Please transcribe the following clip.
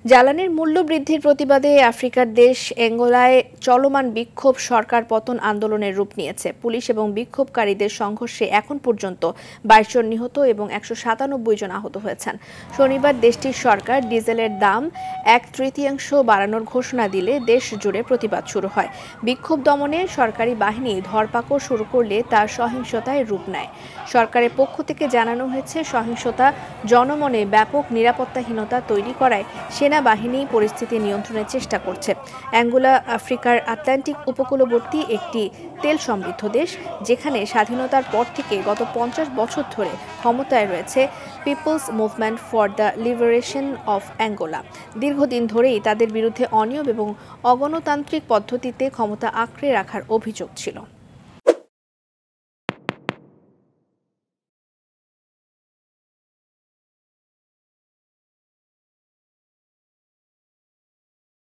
জ্বালানির মূল্য বৃদ্ধির প্রতিবাদে আফ্রিকার দেশ অ্যাঙ্গোলায় চলমান বিক্ষোভ সরকার পতন আন্দোলনের রূপ নিয়েছে। পুলিশ এবং বিক্ষোভকারীদের সংঘর্ষে এখন পর্যন্ত 22 জন নিহত এবং 197 জন আহত হয়েছেন। শনিবার দেশটির সরকার ডিজেলের দাম 1/3 বাড়ানোর ঘোষণা দিলে দেশ জুড়ে প্রতিবাদ শুরু হয়। বিক্ষোভ দমনে সরকারি বাহিনী ধরপাকড় শুরু করলে তা সহিংসতায় রূপ নেয়। সরকারের পক্ষ থেকে জানানো হয়েছে, সহিংসতা জনমনে ব্যাপক নিরাপত্তাহীনতা তৈরি করায় সেনাবাহিনী পরিস্থিতি নিয়ন্ত্রণের চেষ্টা করছে। অ্যাঙ্গোলা আফ্রিকার আটলান্টিক উপকূলবর্তী একটি তেল সমৃদ্ধ দেশ, যেখানে স্বাধীনতার পর থেকে গত 50 বছর ধরে ক্ষমতায় রয়েছে People's Movement for the Liberation of Angola. দীর্ঘদিন ধরেই তাদের বিরুদ্ধে অনিয়ম এবং অগণতান্ত্রিক পদ্ধতিতে ক্ষমতা আঁকড়ে রাখার অভিযোগ ছিল।